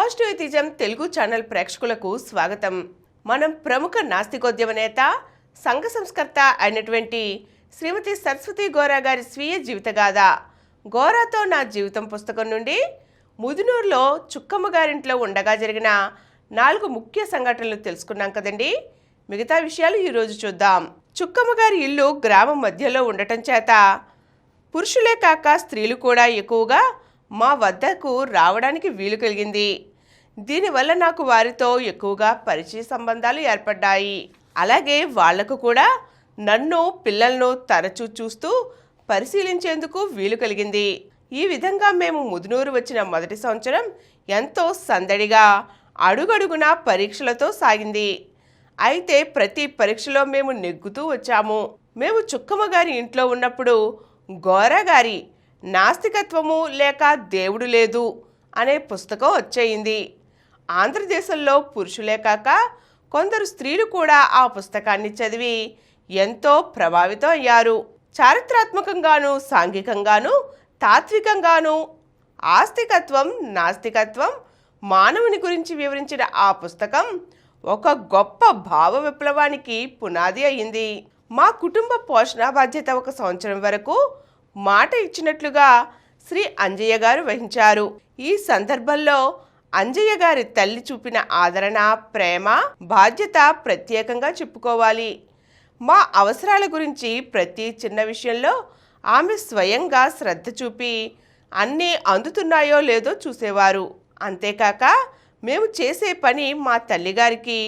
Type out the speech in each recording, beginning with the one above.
Positivism Telugu channel ప్రేక్షకులకు స్వాగతం. మనం ప్రముఖ నాస్తికోద్యమ నేత, సంఘ సంస్కర్త అయినటువంటి శ్రీమతి సరస్వతి గోరా గారి స్వీయ జీవితగాథ గోరాతో నా జీవితం పుస్తకం నుండి ముదునూరులో చుక్కమ్మ గారింట్లో ఉండగా జరిగిన 4 ముఖ్య సంఘటనలు తెలుసుకున్నాం కదండి. మిగతా విషయాలు ఈరోజు చూద్దాం. చుక్కమ్మ గారి ఇల్లు గ్రామం మధ్యలో ఉండటం చేత పురుషులే కాక స్త్రీలు కూడా ఎక్కువగా మా వద్దకు రావడానికి వీలు కలిగింది. దీనివల్ల నాకు వారితో ఎక్కువగా పరిచయ సంబంధాలు ఏర్పడ్డాయి. అలాగే వాళ్లకు కూడా నన్ను, పిల్లలను తరచూ చూస్తూ పరిశీలించేందుకు వీలు కలిగింది. ఈ విధంగా మేము ముదునూరు వచ్చిన మొదటి సంవత్సరం ఎంతో సందడిగా అడుగడుగున పరీక్షలతో సాగింది. అయితే ప్రతి పరీక్షలో మేము నెగ్గుతూ వచ్చాము. మేము చుక్కమ్మ గారి ఇంట్లో ఉన్నప్పుడు గోరా గారి నాస్తికత్వము లేక దేవుడు లేదు అనే పుస్తకం వచ్చేయింది. ఆంధ్రదేశంలో పురుషులే కాక కొందరు స్త్రీలు కూడా ఆ పుస్తకాన్ని చదివి ఎంతో ప్రభావితం అయ్యారు. చారిత్రాత్మకంగాను, సాంఘికంగాను, తాత్వికంగాను ఆస్తికత్వం, నాస్తికత్వం, మానవుని గురించి వివరించిన ఆ పుస్తకం ఒక గొప్ప భావ విప్లవానికి పునాది అయింది. మా కుటుంబ పోషణ బాధ్యత 1 సంవత్సరం వరకు మాట ఇచ్చినట్లుగా శ్రీ అంజయ్య గారు వహించారు. ఈ సందర్భంలో అంజయ్య గారి తల్లి చూపిన ఆదరణ, ప్రేమ, బాధ్యత ప్రత్యేకంగా చెప్పుకోవాలి. మా అవసరాల గురించి ప్రతి చిన్న విషయంలో ఆమె స్వయంగా శ్రద్ధ చూపి అన్నీ అందుతున్నాయో లేదో చూసేవారు. అంతేకాక మేము చేసే పని మా తల్లిగారికి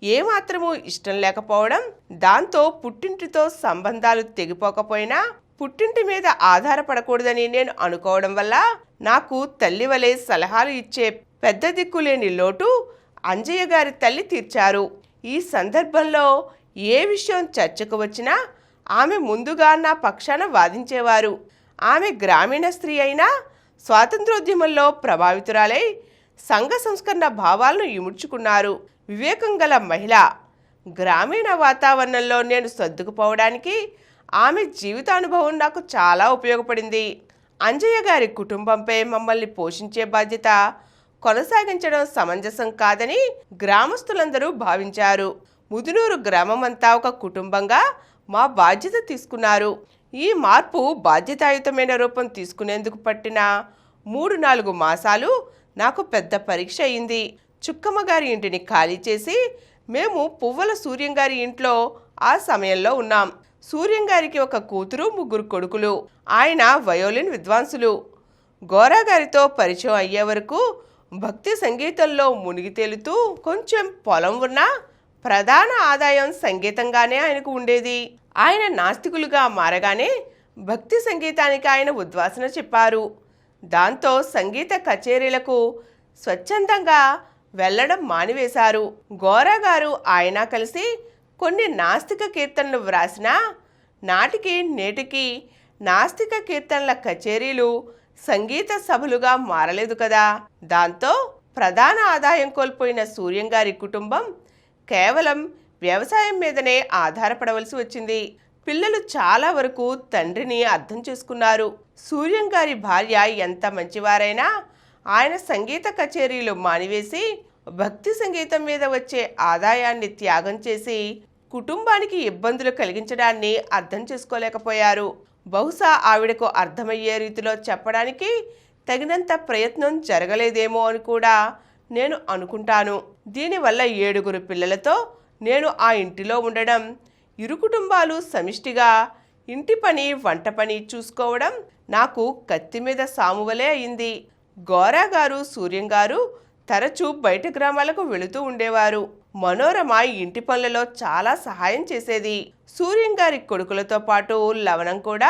ఏమాత్రమూ ఇష్టం లేకపోవడం, దాంతో పుట్టింటితో సంబంధాలు తెగిపోకపోయినా పుట్టింటి మీద ఆధారపడకూడదని నేను అనుకోవడం వల్ల నాకు తల్లి వలె సలహాలు ఇచ్చే పెద్ద దిక్కులేని లోటు అంజయ్య గారి తల్లి తీర్చారు. ఈ సందర్భంలో ఏ విషయం చర్చకు వచ్చినా ఆమె ముందుగా నా పక్షాన వాదించేవారు. ఆమె గ్రామీణ స్త్రీ అయినా స్వాతంత్రోద్యమంలో ప్రభావితురాలై సంఘ సంస్కరణ భావాలను ఇముడ్చుకున్నారు. వివేకం గల మహిళ. గ్రామీణ వాతావరణంలో నేను సర్దుకుపోవడానికి ఆమె జీవితానుభవం నాకు చాలా ఉపయోగపడింది. అంజయ్య గారి కుటుంబంపై మమ్మల్ని పోషించే బాధ్యత కొనసాగించడం సమంజసం కాదని గ్రామస్తులందరూ భావించారు. ముదునూరు గ్రామమంతా ఒక కుటుంబంగా మా బాధ్యత తీసుకున్నారు. ఈ మార్పు బాధ్యతాయుతమైన రూపం తీసుకునేందుకు పట్టిన 3-4 మాసాలు నాకు పెద్ద పరీక్ష అయింది. చుక్కమ్మ గారి ఇంటిని ఖాళీ చేసి మేము పువ్వుల సూర్యం గారి ఇంట్లో ఆ సమయంలో ఉన్నాం. సూర్యం గారికి 1 కూతురు, 3 కొడుకులు. ఆయన వయోలిన్ విద్వాంసులు. గోరా గారితో పరిచయం అయ్యే వరకు భక్తి సంగీతంలో మునిగి తేలుతూ కొంచెం పొలం ఉన్నా ప్రధాన ఆదాయం సంగీతంగానే ఆయనకు ఉండేది. ఆయన నాస్తికులుగా మారగానే భక్తి సంగీతానికి ఆయన ఉద్వాసన చెప్పారు. దాంతో సంగీత కచేరీలకు స్వచ్ఛందంగా వెళ్లడం మానివేశారు. గోరా గారు ఆయన కలిసి కొన్ని నాస్తిక కీర్తనలు వ్రాసినా నాటికి నేటికి నాస్తిక కీర్తనల కచేరీలు సంగీత సభలుగా మారలేదు కదా. దాంతో ప్రధాన ఆదాయం కోల్పోయిన సూర్యం గారి కుటుంబం కేవలం వ్యవసాయం మీదనే ఆధారపడవలసి వచ్చింది. పిల్లలు చాలా వరకు తండ్రిని అర్థం చేసుకున్నారు. సూర్యం గారి భార్య ఎంత మంచివారైనా ఆయన సంగీత కచేరీలు మానివేసి భక్తి సంగీతం మీద వచ్చే ఆదాయాన్ని త్యాగం చేసి కుటుంబానికి ఇబ్బందులు కలిగించడాన్ని అర్థం చేసుకోలేకపోయారు. బహుశా ఆవిడకు అర్థమయ్యే రీతిలో చెప్పడానికి తగినంత ప్రయత్నం జరగలేదేమో అని కూడా నేను అనుకుంటాను. దీనివల్ల 7 పిల్లలతో నేను ఆ ఇంటిలో ఉండడం, ఇరు కుటుంబాలు సమిష్టిగా ఇంటి పని, వంట పని చూసుకోవడం నాకు కత్తి మీద సామువలే అయింది. గోరా గారు, సూర్యం గారు తరచూ బయట గ్రామాలకు వెళుతూ ఉండేవారు. మనోరమ ఇంటి పనులలో చాలా సహాయం చేసేది. సూర్యం గారి కొడుకులతో పాటు లవణం కూడా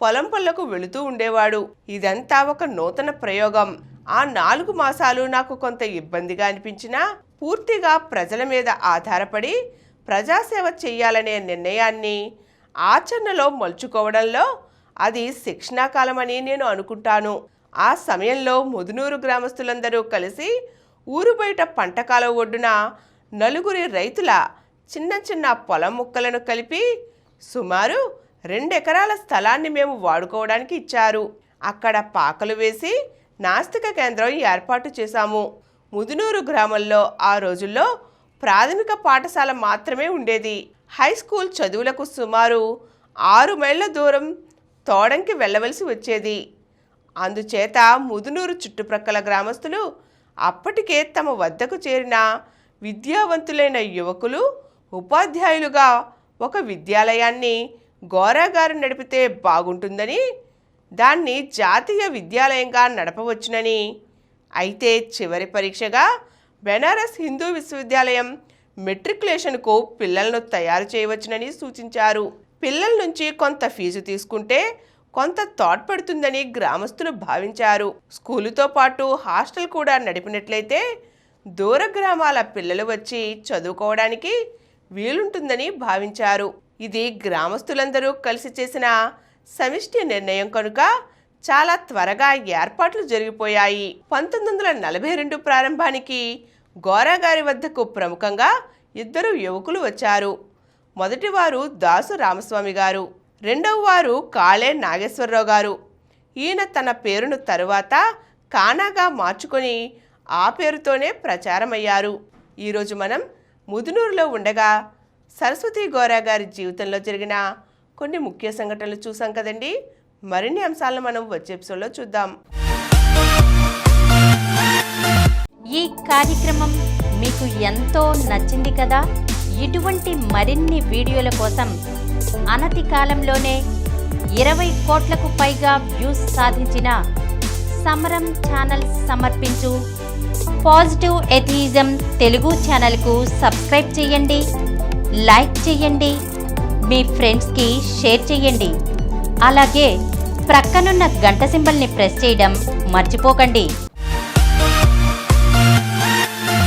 పొలం పనులకు వెళుతూ ఉండేవాడు. ఇదంతా ఒక నూతన ప్రయోగం. ఆ 4 మాసాలు నాకు కొంత ఇబ్బందిగా అనిపించినా పూర్తిగా ప్రజల మీద ఆధారపడి ప్రజాసేవ చెయ్యాలనే నిర్ణయాన్ని ఆచరణలో మలుచుకోవడంలో అది శిక్షణాకాలమని నేను అనుకుంటాను. ఆ సమయంలో ముదునూరు గ్రామస్తులందరూ కలిసి ఊరు బయట పంటకాలం ఒడ్డున 4 రైతుల చిన్న చిన్న పొలం ముక్కలను కలిపి సుమారు 2 ఎకరాల స్థలాన్ని మేము వాడుకోవడానికి ఇచ్చారు. అక్కడ పాకలు వేసి నాస్తిక కేంద్రం ఏర్పాటు చేశాము. ముదునూరు గ్రామంలో ఆ రోజుల్లో ప్రాథమిక పాఠశాల మాత్రమే ఉండేది. హై స్కూల్ చదువులకు సుమారు 6 మైళ్ళ దూరం తోడంకి వెళ్ళవలసి వచ్చేది. అందుచేత ముదునూరు చుట్టుప్రక్కల గ్రామస్తులు అప్పటికే తమ వద్దకు చేరిన విద్యావంతులైన యువకులు ఉపాధ్యాయులుగా ఒక విద్యాలయాన్ని గోరాగారు నడిపితే బాగుంటుందని, దాన్ని జాతీయ విద్యాలయంగా నడపవచ్చునని, అయితే చివరి పరీక్షగా బెనారస్ హిందూ విశ్వవిద్యాలయం మెట్రికులేషన్కు పిల్లలను తయారు చేయవచ్చునని సూచించారు. పిల్లల నుంచి కొంత ఫీజు తీసుకుంటే కొంత తోడ్పడుతుందని గ్రామస్తులు భావించారు. స్కూలుతో పాటు హాస్టల్ కూడా నడిపినట్లయితే దూర గ్రామాల పిల్లలు వచ్చి చదువుకోవడానికి వీలుంటుందని భావించారు. ఇది గ్రామస్తులందరూ కలిసి చేసిన సమిష్టి నిర్ణయం కనుక చాలా త్వరగా ఏర్పాట్లు జరిగిపోయాయి. 1942 ప్రారంభానికి గోరాగారి వద్దకు ప్రముఖంగా 2 యువకులు వచ్చారు. మొదటివారు దాసు రామస్వామి గారు, రెండవ వారు కాళే నాగేశ్వరరావు గారు. ఈయన తన పేరును తరువాత కానాగా మార్చుకొని ఆ పేరుతోనే ప్రచారమయ్యారు. ఈరోజు మనం ముదునూరులో ఉండగా సరస్వతి గోరా గారి జీవితంలో జరిగిన కొన్ని ముఖ్య సంఘటనలు చూసాం కదండి. మరిన్ని అంశాలను మనం వచ్చే ఎపిసోడ్లో చూద్దాం. ఈ కార్యక్రమం మీకు ఎంతో నచ్చింది కదా. ఇటువంటి మరిన్ని వీడియోల కోసం అనతి కాలంలోనే 20 కోట్లకు పైగా వ్యూస్ సాధించిన సమరం ఛానల్ సమర్పించు పాజిటివ్ ఎథియిజం తెలుగు ఛానల్కు సబ్స్క్రైబ్ చేయండి, లైక్ చేయండి, మీ ఫ్రెండ్స్కి షేర్ చేయండి. అలాగే ప్రక్కనున్న గంట సింబల్ని ప్రెస్ చేయడం మర్చిపోకండి.